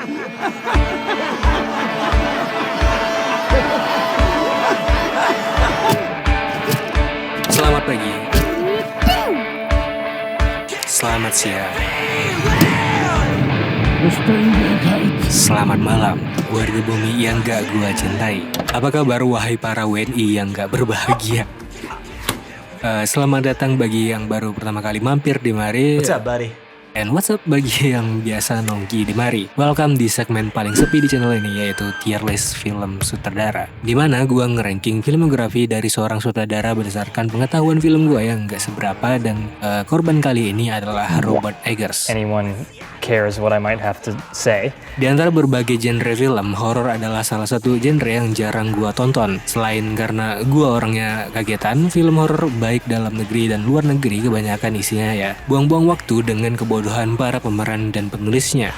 Selamat pagi. Selamat siang. Selamat malam, warga bumi yang gak gua cintai. Apa kabar wahai para WNI yang gak berbahagia? Selamat datang bagi yang baru pertama kali mampir di mari. What's up, buddy? And what's up bagi yang biasa nongki di mari. Welcome di segmen paling sepi di channel ini, yaitu tier list film sutradara, dimana gua ngeranking filmografi dari seorang sutradara berdasarkan pengetahuan film gua yang gak seberapa. Dan korban kali ini adalah Robert Eggers. Anyone cares what I might have to say? Di antara berbagai genre film, horor adalah salah satu genre yang jarang gua tonton. Selain karena gua orangnya kagetan, film horor baik dalam negeri dan luar negeri kebanyakan isinya ya buang-buang waktu dengan kebodohan para pemeran dan penulisnya.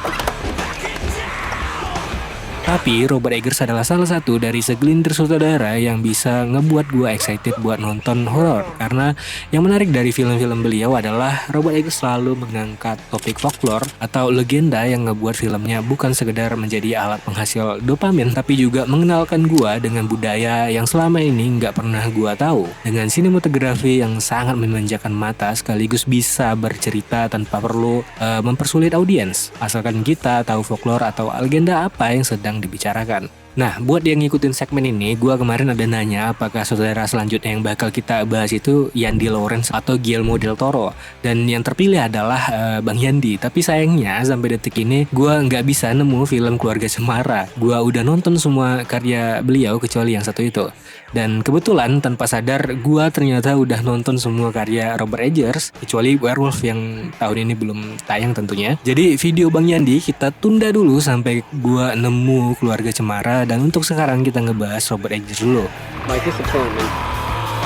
Tapi Robert Eggers adalah salah satu dari segelintir sutradara yang bisa ngebuat gue excited buat nonton horor. Karena yang menarik dari film-film beliau adalah Robert Eggers selalu mengangkat topik folklore atau legenda yang ngebuat filmnya bukan sekedar menjadi alat penghasil dopamin, tapi juga mengenalkan gue dengan budaya yang selama ini nggak pernah gue tahu. Dengan sinematografi yang sangat memanjakan mata sekaligus bisa bercerita tanpa perlu mempersulit audiens, asalkan kita tahu folklore atau legenda apa yang sedang dibicarakan. Nah, buat yang ngikutin segmen ini, gua kemarin ada nanya apakah saudara selanjutnya yang bakal kita bahas itu Yandi Lawrence atau Guillermo del Toro, dan yang terpilih adalah Bang Yandi. Tapi sayangnya sampai detik ini gua nggak bisa nemu film Keluarga Cemara. Gua udah nonton semua karya beliau kecuali yang satu itu. Dan kebetulan tanpa sadar gua ternyata udah nonton semua karya Robert Eggers kecuali Werewolf yang tahun ini belum tayang tentunya. Jadi video Bang Yandi kita tunda dulu sampai gua nemu Keluarga Cemara, dan untuk sekarang kita ngebahas Robert Eggers dulu. My disappointment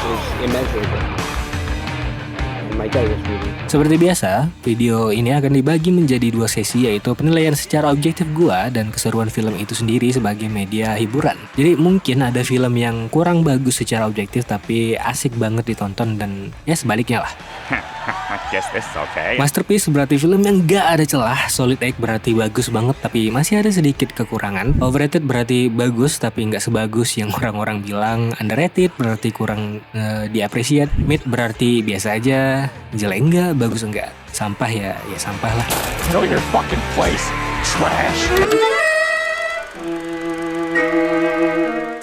is immeasurable. And my day was really... Seperti biasa, video ini akan dibagi menjadi dua sesi, yaitu penilaian secara objektif gua dan keseruan film itu sendiri sebagai media hiburan. Jadi mungkin ada film yang kurang bagus secara objektif tapi asik banget ditonton, dan ya sebaliknya lah. Guess this okay. Masterpiece berarti film yang gak ada celah. Solid A berarti bagus banget tapi masih ada sedikit kekurangan. Overrated berarti bagus tapi gak sebagus yang orang-orang bilang. Underrated berarti kurang diapresiat. Mid berarti biasa aja. Jelek enggak, bagus enggak. Sampah ya sampah lah. Know your fucking place, trash.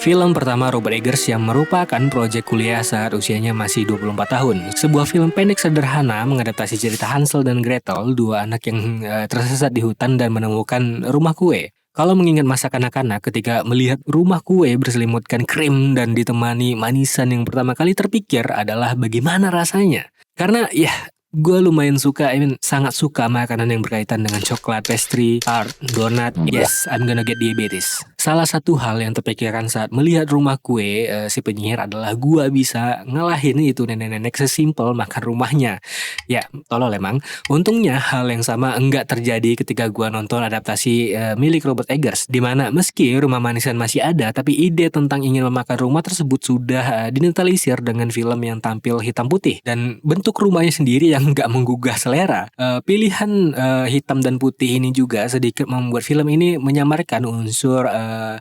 Film pertama Robert Eggers yang merupakan proyek kuliah saat usianya masih 24 tahun. Sebuah film pendek sederhana mengadaptasi cerita Hansel dan Gretel, dua anak yang tersesat di hutan dan menemukan rumah kue. Kalau mengingat masa kanak-kanak ketika melihat rumah kue berselimutkan krim dan ditemani manisan, yang pertama kali terpikir adalah bagaimana rasanya. Karena ya, gue lumayan suka, sangat suka makanan yang berkaitan dengan coklat, pastry, tart, donat. Yes, I'm gonna get diabetes. Salah satu hal yang terpikirkan saat melihat rumah kue si penyihir adalah gue bisa ngalahin itu nenek-nenek sesimpel makan rumahnya. Ya, tolol emang. Untungnya hal yang sama enggak terjadi ketika gue nonton adaptasi milik Robert Eggers, dimana meski rumah manisan masih ada, tapi ide tentang ingin memakan rumah tersebut sudah dinetralisir dengan film yang tampil hitam putih dan bentuk rumahnya sendiri yang enggak menggugah selera. Pilihan hitam dan putih ini juga sedikit membuat film ini menyamarkan unsur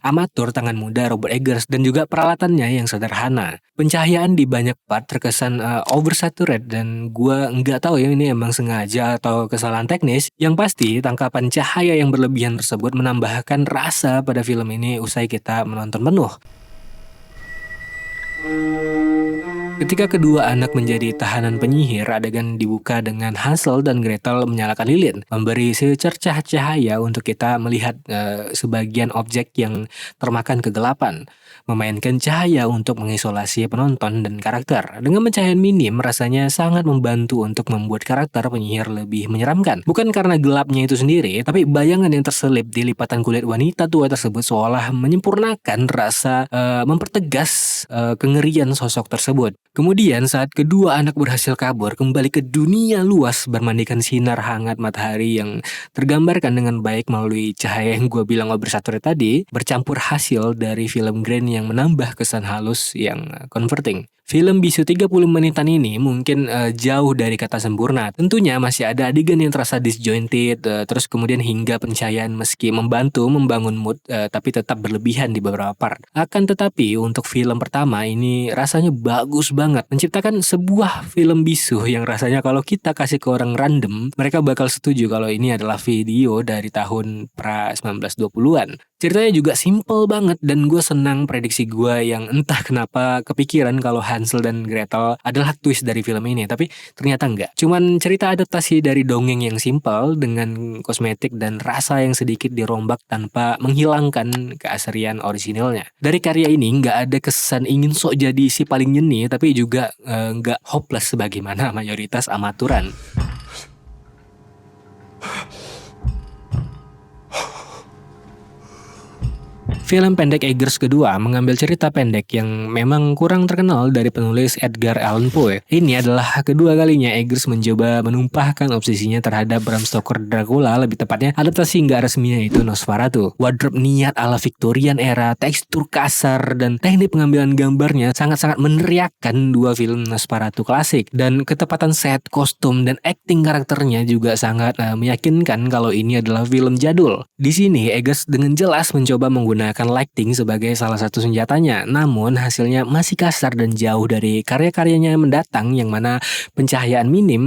amatur tangan muda Robert Eggers dan juga peralatannya yang sederhana. Pencahayaan di banyak part terkesan oversaturated, dan gua nggak tahu ya ini emang sengaja atau kesalahan teknis. Yang pasti tangkapan cahaya yang berlebihan tersebut menambahkan rasa pada film ini usai kita menonton penuh. Ketika kedua anak menjadi tahanan penyihir, adegan dibuka dengan Hansel dan Gretel menyalakan lilin, memberi secercah cahaya untuk kita melihat sebagian objek yang termakan kegelapan, memainkan cahaya untuk mengisolasi penonton dan karakter. Dengan pencahayaan minim, rasanya sangat membantu untuk membuat karakter penyihir lebih menyeramkan. Bukan karena gelapnya itu sendiri, tapi bayangan yang terselip di lipatan kulit wanita tua tersebut seolah menyempurnakan rasa mempertegas kengerian sosok tersebut. Kemudian saat kedua anak berhasil kabur kembali ke dunia luas bermandikan sinar hangat matahari yang tergambarkan dengan baik melalui cahaya yang gue bilang oversaturate tadi, bercampur hasil dari film grain yang menambah kesan halus yang comforting. Film bisu 30 menitan ini mungkin jauh dari kata sempurna. Tentunya masih ada adegan yang terasa disjointed, terus kemudian hingga pencahayaan meski membantu membangun mood, tapi tetap berlebihan di beberapa part. Akan tetapi untuk film pertama ini rasanya bagus banget, menciptakan sebuah film bisu yang rasanya kalau kita kasih ke orang random, mereka bakal setuju kalau ini adalah video dari tahun pra 1920-an. Ceritanya juga simple banget dan gue senang prediksi gue yang entah kenapa kepikiran kalau Hansel dan Gretel adalah twist dari film ini, tapi ternyata enggak. Cuman cerita adaptasi dari dongeng yang simple dengan kosmetik dan rasa yang sedikit dirombak tanpa menghilangkan keasrian orisinalnya. Dari karya ini nggak ada kesan ingin sok jadi si paling nyeni, tapi juga nggak hopeless sebagaimana mayoritas amaturan. Film pendek Eggers kedua mengambil cerita pendek yang memang kurang terkenal dari penulis Edgar Allan Poe. Ini adalah kedua kalinya Eggers mencoba menumpahkan obsesinya terhadap Bram Stoker Dracula, lebih tepatnya adaptasi nggak resminya itu Nosferatu. Wardrobe niat ala Victorian era, tekstur kasar, dan teknik pengambilan gambarnya sangat-sangat meneriakkan dua film Nosferatu klasik. Dan ketepatan set, kostum, dan acting karakternya juga sangat meyakinkan kalau ini adalah film jadul. Di sini Eggers dengan jelas mencoba menggunakan lighting sebagai salah satu senjatanya, namun hasilnya masih kasar dan jauh dari karya-karyanya mendatang yang mana pencahayaan minim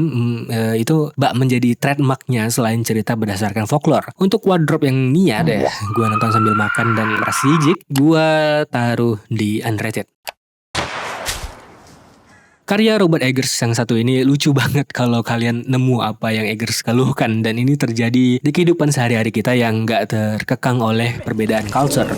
itu bak menjadi trademarknya selain cerita berdasarkan folklore. Untuk wardrobe yang niat deh, gue nonton sambil makan dan merasa jijik, gue taruh di underrated. Karya Robert Eggers yang satu ini lucu banget kalau kalian nemu apa yang Eggers keluhkan, dan ini terjadi di kehidupan sehari-hari kita yang gak terkekang oleh perbedaan culture.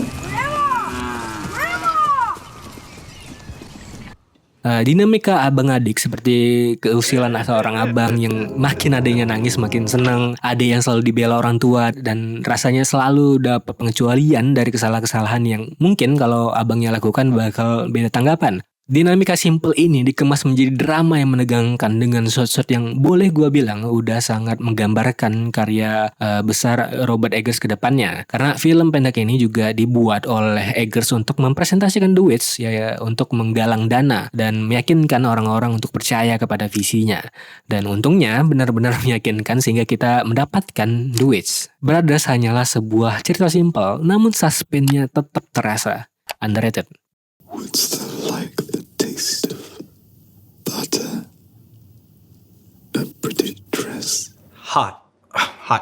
Dinamika abang adik seperti keusilan seorang abang yang makin adanya nangis makin senang, adik yang selalu dibela orang tua, dan rasanya selalu dapat pengecualian dari kesalahan-kesalahan yang mungkin kalau abangnya lakukan bakal beda tanggapan. Dinamika simple ini dikemas menjadi drama yang menegangkan dengan shot-shot yang boleh gue bilang udah sangat menggambarkan karya besar Robert Eggers ke depannya. Karena film pendek ini juga dibuat oleh Eggers untuk mempresentasikan The Witch, ya untuk menggalang dana dan meyakinkan orang-orang untuk percaya kepada visinya. Dan untungnya benar-benar meyakinkan sehingga kita mendapatkan The Witch. Brothers hanyalah sebuah cerita simple, namun suspense-nya tetap terasa. Underrated. What's the like the taste of butter? A British dress. Hot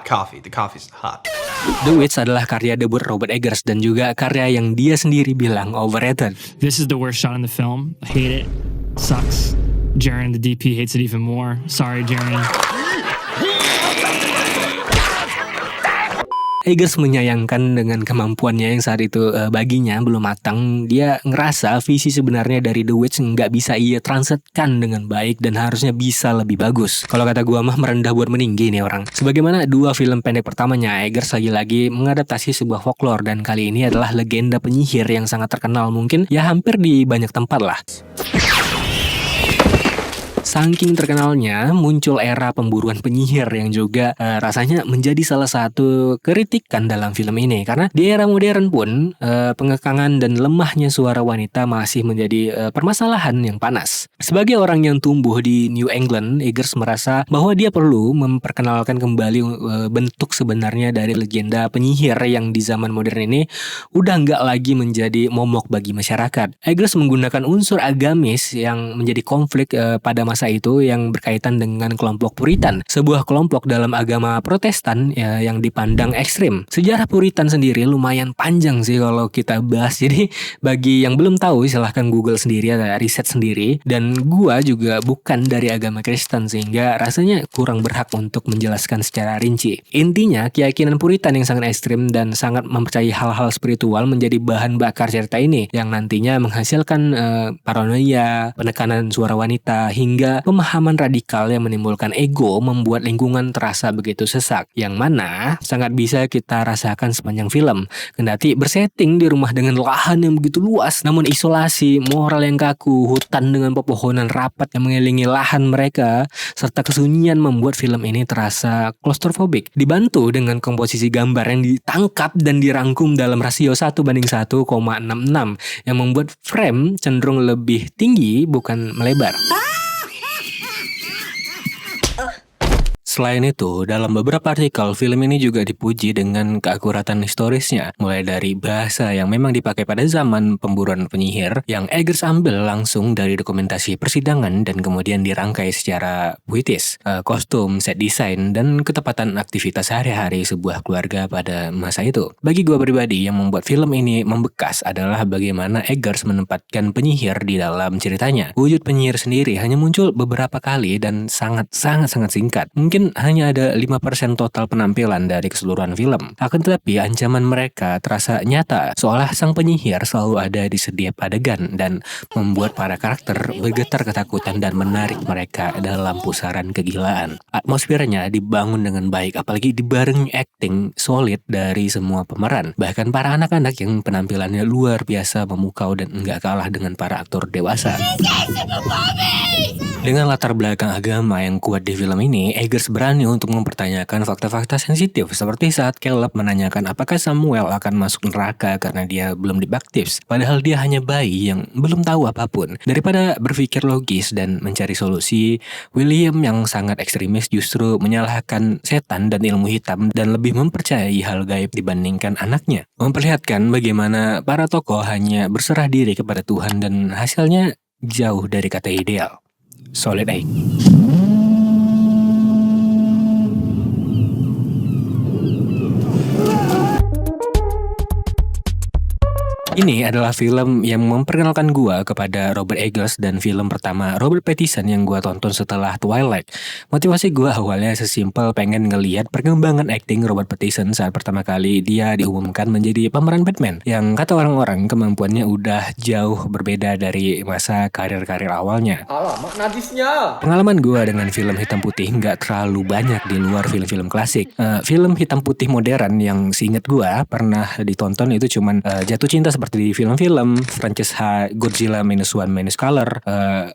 coffee. The coffee's hot. The Witch adalah karya debut Robert Eggers dan juga karya yang dia sendiri bilang overrated. This is the worst shot in the film. I hate it. Sucks. Jaren, the DP, hates it even more. Sorry, Jaren. Eggers menyayangkan dengan kemampuannya yang saat itu baginya belum matang. Dia ngerasa visi sebenarnya dari The Witch nggak bisa ia translatekan dengan baik dan harusnya bisa lebih bagus. Kalau kata gua mah merendah buat meninggi nih orang. Sebagaimana dua film pendek pertamanya, Eggers lagi-lagi mengadaptasi sebuah folklore, dan kali ini adalah legenda penyihir yang sangat terkenal mungkin ya hampir di banyak tempat lah. Saking terkenalnya muncul era pemburuan penyihir yang juga rasanya menjadi salah satu kritikan dalam film ini. Karena di era modern pun pengekangan dan lemahnya suara wanita masih menjadi permasalahan yang panas. Sebagai orang yang tumbuh di New England, Eggers merasa bahwa dia perlu memperkenalkan kembali bentuk sebenarnya dari legenda penyihir yang di zaman modern ini udah nggak lagi menjadi momok bagi masyarakat. Eggers menggunakan unsur agamis yang menjadi konflik pada masa itu yang berkaitan dengan kelompok Puritan, sebuah kelompok dalam agama Protestan yang dipandang ekstrim. Sejarah Puritan sendiri lumayan panjang sih kalau kita bahas, jadi bagi yang belum tahu silahkan Google sendiri atau riset sendiri. Dan gua juga bukan dari agama Kristen sehingga rasanya kurang berhak untuk menjelaskan secara rinci. Intinya keyakinan Puritan yang sangat ekstrim dan sangat mempercayai hal-hal spiritual menjadi bahan bakar cerita ini yang nantinya menghasilkan paranoia, penekanan suara wanita, hingga hingga pemahaman radikal yang menimbulkan ego membuat lingkungan terasa begitu sesak, yang mana sangat bisa kita rasakan sepanjang film. Kendati bersetting di rumah dengan lahan yang begitu luas, namun isolasi, moral yang kaku, hutan dengan pepohonan rapat yang mengelilingi lahan mereka, serta kesunyian membuat film ini terasa klaustrofobik. Dibantu dengan komposisi gambar yang ditangkap dan dirangkum dalam rasio 1:1,66 yang membuat frame cenderung lebih tinggi bukan melebar. Selain itu, dalam beberapa artikel, film ini juga dipuji dengan keakuratan historisnya, mulai dari bahasa yang memang dipakai pada zaman pemburuan penyihir, yang Eggers ambil langsung dari dokumentasi persidangan dan kemudian dirangkai secara puitis, kostum, set design, dan ketepatan aktivitas sehari-hari sebuah keluarga pada masa itu. Bagi gue pribadi, yang membuat film ini membekas adalah bagaimana Eggers menempatkan penyihir di dalam ceritanya. Wujud penyihir sendiri hanya muncul beberapa kali dan sangat singkat. Mungkin hanya ada 5% total penampilan dari keseluruhan film. Akan tetapi ancaman mereka terasa nyata, seolah sang penyihir selalu ada di setiap adegan dan membuat para karakter bergetar ketakutan dan menarik mereka dalam pusaran kegilaan. Atmosfernya dibangun dengan baik, apalagi dibarengi acting solid dari semua pemeran. Bahkan para anak-anak yang penampilannya luar biasa memukau dan enggak kalah dengan para aktor dewasa. Dengan latar belakang agama yang kuat di film ini, Eggers berani untuk mempertanyakan fakta-fakta sensitif, seperti saat Caleb menanyakan apakah Samuel akan masuk neraka karena dia belum dibaptis, padahal dia hanya bayi yang belum tahu apapun. Daripada berpikir logis dan mencari solusi, William yang sangat ekstremis justru menyalahkan setan dan ilmu hitam dan lebih mempercayai hal gaib dibandingkan anaknya. Memperlihatkan bagaimana para tokoh hanya berserah diri kepada Tuhan dan hasilnya jauh dari kata ideal. Solid A. Ini adalah film yang memperkenalkan gua kepada Robert Eggers dan film pertama Robert Pattinson yang gua tonton setelah Twilight. Motivasi gua awalnya sesimpel pengen ngelihat perkembangan akting Robert Pattinson saat pertama kali dia diumumkan menjadi pemeran Batman, yang kata orang-orang kemampuannya udah jauh berbeda dari masa karir-karir awalnya. Alamak nadisnya. Pengalaman gua dengan film hitam putih nggak terlalu banyak di luar film-film klasik. Film hitam putih modern yang seingat gua pernah ditonton itu cuman Jatuh Cinta seperti di film-film franchise Godzilla -1 Minus Color,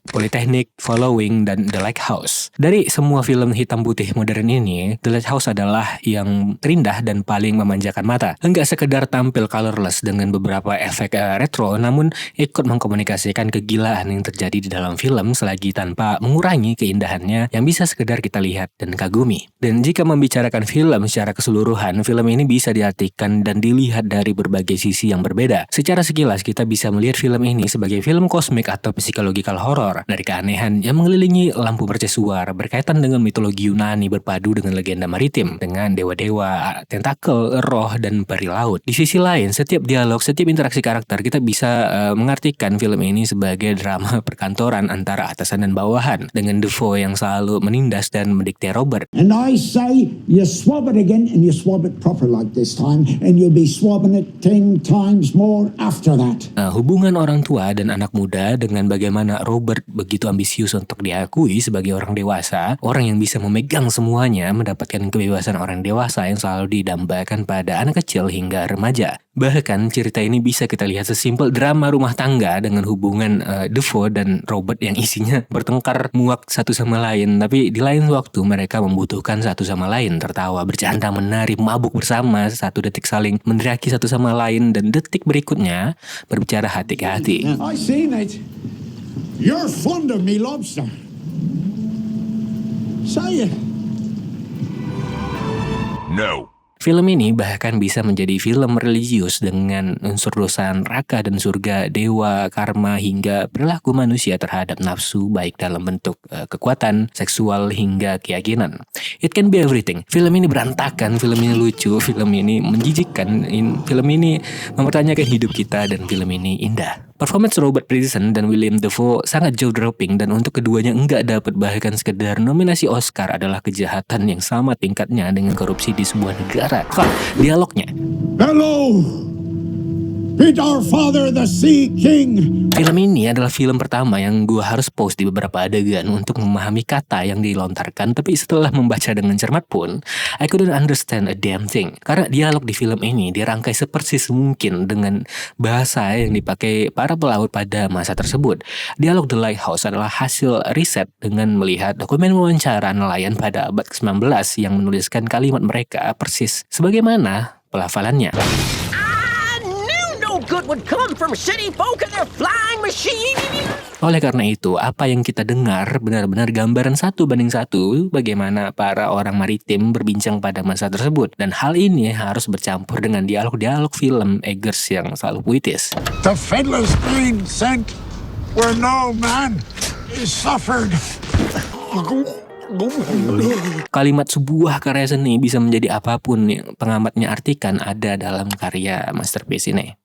Polytechnic, Following, dan The Lighthouse. Dari semua film hitam putih modern ini, The Lighthouse adalah yang terindah dan paling memanjakan mata. Enggak sekedar tampil colorless dengan beberapa efek retro, namun ikut mengkomunikasikan kegilaan yang terjadi di dalam film selagi tanpa mengurangi keindahannya yang bisa sekedar kita lihat dan kagumi. Dan jika membicarakan film secara keseluruhan, film ini bisa diartikan dan dilihat dari berbagai sisi yang berbeda. Secara sekilas kita bisa melihat film ini sebagai film kosmik atau psychological horror, dari keanehan yang mengelilingi lampu mercusuar berkaitan dengan mitologi Yunani berpadu dengan legenda maritim, dengan dewa-dewa, tentakel, roh, dan peri laut. Di sisi lain, setiap dialog, setiap interaksi karakter kita bisa mengartikan film ini sebagai drama perkantoran antara atasan dan bawahan, dengan Dafoe yang selalu menindas dan mendikte Robert. And I say you swab it again and you swab it proper like this time and you'll be swabbing it 10 times more after that. Hubungan orang tua dan anak muda dengan bagaimana Robert begitu ambisius untuk diakui sebagai orang dewasa, orang yang bisa memegang semuanya, mendapatkan kebebasan orang dewasa yang selalu didambakan pada anak kecil hingga remaja. Bahkan cerita ini bisa kita lihat sesimpel drama rumah tangga dengan hubungan Dafoe dan Robert yang isinya bertengkar muak satu sama lain, tapi di lain waktu mereka membutuhkan satu sama lain, tertawa, bercanda, menari, mabuk bersama, satu detik saling meneriaki satu sama lain, dan detik berikutnya berbicara hati ke hati. I seen it. You're fond of me lobster. Say it. No. Film ini bahkan bisa menjadi film religius dengan unsur dosa neraka dan surga, dewa, karma, hingga perilaku manusia terhadap nafsu, baik dalam bentuk kekuatan, seksual, hingga keyakinan. It can be everything. Film ini berantakan, film ini lucu, film ini menjijikkan, film ini mempertanyakan hidup kita, dan film ini indah. Performance Robert Pattinson dan William Dafoe sangat jaw-dropping, dan untuk keduanya enggak dapat bahkan sekedar nominasi Oscar adalah kejahatan yang sama tingkatnya dengan korupsi di sebuah negara. Dialognya. Hello, Bid our father the Sea King. Film ini adalah film pertama yang gue harus pause di beberapa adegan untuk memahami kata yang dilontarkan, tapi setelah membaca dengan cermat pun, I couldn't understand a damn thing. Karena dialog di film ini dirangkai sepersis mungkin dengan bahasa yang dipakai para pelaut pada masa tersebut. Dialog The Lighthouse adalah hasil riset dengan melihat dokumen wawancara nelayan pada abad ke-19 yang menuliskan kalimat mereka persis sebagaimana pelafalannya. Oleh karena itu, apa yang kita dengar benar-benar gambaran 1:1 bagaimana para orang maritim berbincang pada masa tersebut. Dan hal ini harus bercampur dengan dialog-dialog film Eggers yang selalu puitis. The fiddler's being sent where no man is suffered. Kalimat sebuah karya seni bisa menjadi apapun yang pengamatnya artikan ada dalam karya masterpiece ini.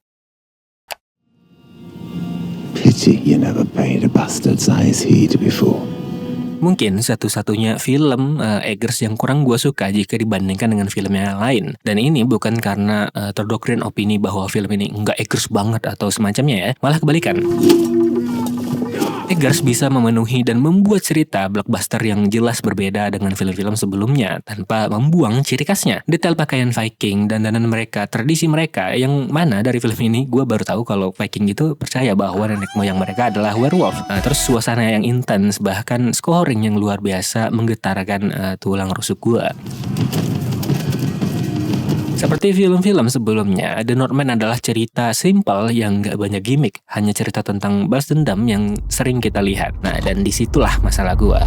Pity you never paid a bastard's eyes heed before. Mungkin satu-satunya film Eggers yang kurang gue suka jika dibandingkan dengan film yang lain. Dan ini bukan karena terdoktrin opini bahwa film ini nggak Eggers banget atau semacamnya ya. Malah kebalikan. Eggers bisa memenuhi dan membuat cerita blockbuster yang jelas berbeda dengan film-film sebelumnya tanpa membuang ciri khasnya. Detail pakaian Viking, dandanan mereka, tradisi mereka, yang mana dari film ini gue baru tahu kalau Viking itu percaya bahwa nenek moyang mereka adalah werewolf. Terus suasana yang intens, bahkan scoring yang luar biasa menggetarkan tulang rusuk gue. Seperti film-film sebelumnya, The Northman adalah cerita simpel yang gak banyak gimmick, hanya cerita tentang balas dendam yang sering kita lihat. Nah, dan disitulah masalah gua.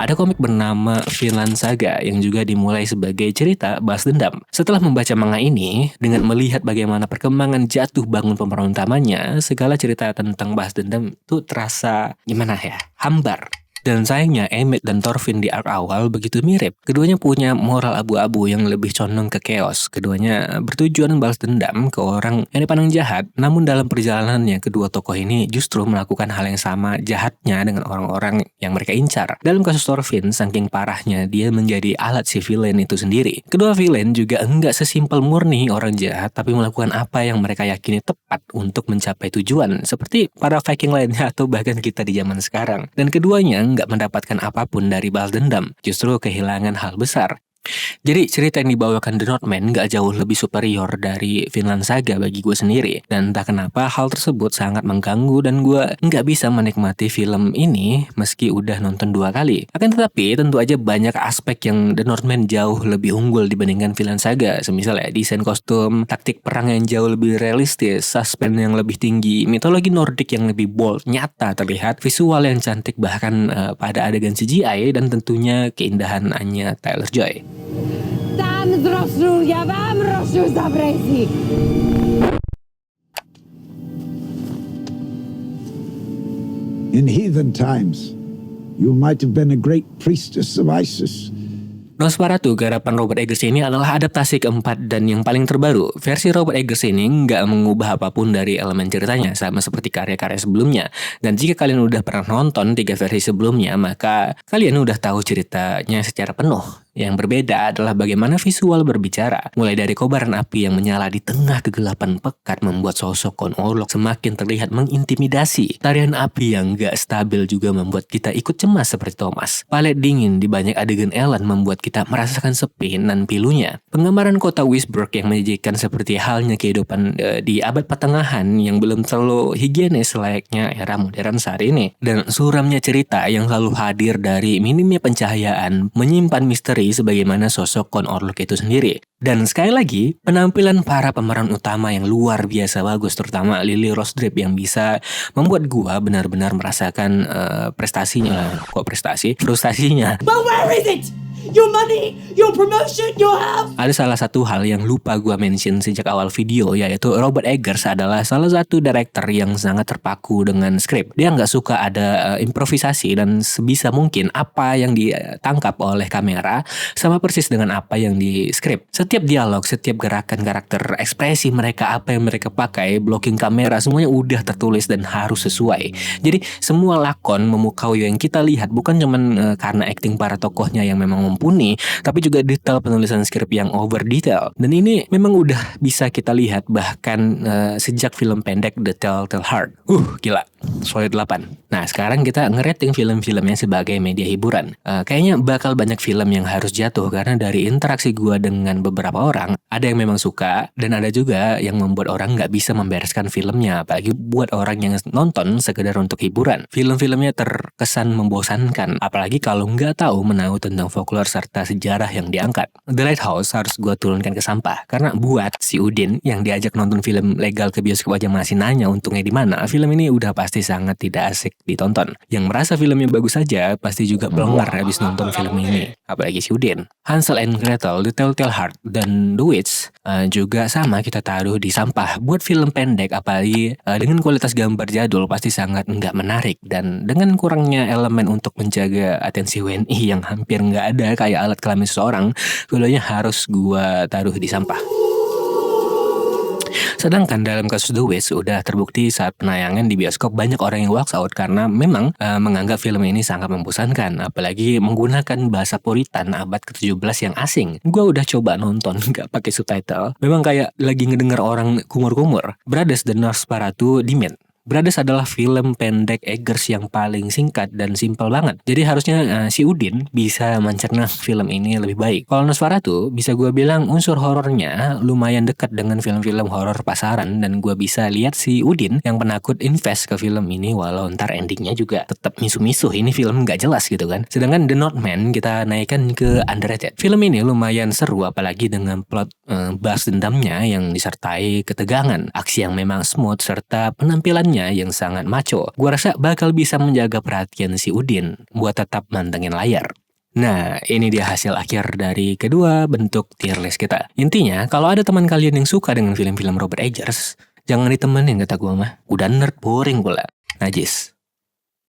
Ada komik bernama Vinland Saga yang juga dimulai sebagai cerita balas dendam. Setelah membaca manga ini, dengan melihat bagaimana perkembangan jatuh bangun pemeran utamanya, segala cerita tentang balas dendam itu terasa gimana ya? Hambar. Dan sayangnya Emmett dan Thorfinn di arc awal begitu mirip. Keduanya punya moral abu-abu yang lebih condong ke chaos. Keduanya bertujuan balas dendam ke orang yang dipandang jahat. Namun dalam perjalanannya kedua tokoh ini justru melakukan hal yang sama jahatnya dengan orang-orang yang mereka incar. Dalam kasus Thorfinn, saking parahnya dia menjadi alat si villain itu sendiri. Kedua villain juga enggak sesimpel murni orang jahat, tapi melakukan apa yang mereka yakini tepat untuk mencapai tujuan. Seperti para Viking lainnya atau bahkan kita di zaman sekarang. Dan keduanya nggak mendapatkan apapun dari balas dendam, justru kehilangan hal besar. Jadi cerita yang dibawakan The Northman gak jauh lebih superior dari Vinland Saga bagi gue sendiri. Dan entah kenapa hal tersebut sangat mengganggu dan gue gak bisa menikmati film ini meski udah nonton 2 kali. Akan tetapi tentu aja banyak aspek yang The Northman jauh lebih unggul dibandingkan Vinland Saga. Semisal ya desain kostum, taktik perang yang jauh lebih realistis, suspense yang lebih tinggi, mitologi Nordik yang lebih bold, nyata terlihat, visual yang cantik bahkan pada adegan CGI, dan tentunya keindahan Anya Taylor-Joy. In heathen times, you might have been a great priestess of Isis. Nosferatu garapan Robert Eggers ini adalah adaptasi keempat dan yang paling terbaru. Versi Robert Eggers ini nggak mengubah apapun dari elemen ceritanya, sama seperti karya-karya sebelumnya. Dan jika kalian udah pernah nonton 3 versi sebelumnya, maka kalian udah tahu ceritanya secara penuh. Yang berbeda adalah bagaimana visual berbicara. Mulai dari kobaran api yang menyala di tengah kegelapan pekat membuat sosok Kon Orlok semakin terlihat mengintimidasi. Tarian api yang gak stabil juga membuat kita ikut cemas seperti Thomas. Palet dingin di banyak adegan Ellen membuat kita merasakan sepi dan pilunya. Penggambaran kota Wisburg yang menyajikan seperti halnya kehidupan di abad pertengahan yang belum terlalu higienis layaknya era modern saat ini. Dan suramnya cerita yang selalu hadir dari minimnya pencahayaan menyimpan misteri sebagaimana sosok Kon Orlok itu sendiri. Dan sekali lagi, penampilan para pemeran utama yang luar biasa bagus, terutama Lily Rose Depp yang bisa membuat gua benar-benar merasakan frustasinya. But where is it? your money, your promotion, your health. Ada salah satu hal yang lupa gue mention sejak awal video, yaitu Robert Eggers adalah salah satu director yang sangat terpaku dengan skrip. Dia nggak suka ada improvisasi, dan sebisa mungkin apa yang ditangkap oleh kamera sama persis dengan apa yang di skrip. Setiap dialog, setiap gerakan karakter, ekspresi mereka, apa yang mereka pakai, blocking kamera, semuanya udah tertulis dan harus sesuai. Jadi semua lakon memukau yang kita lihat bukan cuman karena acting para tokohnya yang memang mumpuni, tapi juga detail penulisan skrip yang over detail. Dan ini memang udah bisa kita lihat bahkan sejak film pendek The Telltale Heart. Gila, solid 8. Nah, sekarang kita ngerating film-filmnya sebagai media hiburan. Kayaknya bakal banyak film yang harus jatuh karena dari interaksi gua dengan beberapa orang, ada yang memang suka dan ada juga yang membuat orang nggak bisa membereskan filmnya, apalagi buat orang yang nonton sekedar untuk hiburan. Film-filmnya terkesan membosankan, apalagi kalau nggak tahu menahu tentang folklore serta sejarah yang diangkat. The Lighthouse harus gue turunkan ke sampah karena buat si Udin yang diajak nonton film legal ke bioskop aja masih nanya untungnya di mana, film ini udah pasti sangat tidak asik ditonton. Yang merasa filmnya bagus saja pasti juga pelongar habis nonton film ini, apalagi si Udin. Hansel and Gretel, The Telltale Heart, dan The Witch juga sama kita taruh di sampah. Buat film pendek, apalagi dengan kualitas gambar jadul, pasti sangat nggak menarik, dan dengan kurangnya elemen untuk menjaga atensi WNI yang hampir nggak ada kayak alat kelamin seseorang, keduanya harus gua taruh di sampah. Sedangkan dalam kasus The Witch udah terbukti saat penayangan di bioskop banyak orang yang walks out karena memang menganggap film ini sangat membosankan, apalagi menggunakan bahasa Puritan abad ke-17 yang asing. Gua udah coba nonton nggak pakai subtitle, memang kayak lagi ngedenger orang kumur-kumur. Brothers The Nosferatu Demon. Brothers adalah film pendek Eggers yang paling singkat dan simpel banget. Jadi harusnya si Udin bisa mencerna film ini lebih baik. Kalau Nosferatu bisa gue bilang unsur horornya lumayan dekat dengan film-film horor pasaran, dan gue bisa lihat si Udin yang penakut invest ke film ini walau ntar endingnya juga tetap misuh-misuh. Ini film nggak jelas gitu kan. Sedangkan The Northman kita naikkan ke underrated. Film ini lumayan seru apalagi dengan plot balas dendamnya yang disertai ketegangan, aksi yang memang smooth serta penampilan yang sangat maco. Gua rasa bakal bisa menjaga perhatian si Udin buat tetap mantengin layar. Nah, ini dia hasil akhir dari kedua bentuk tier list kita. Intinya, kalau ada teman kalian yang suka dengan film-film Robert Eggers, jangan ditemenin kata gua mah. Udah nerd boring pula. Najis.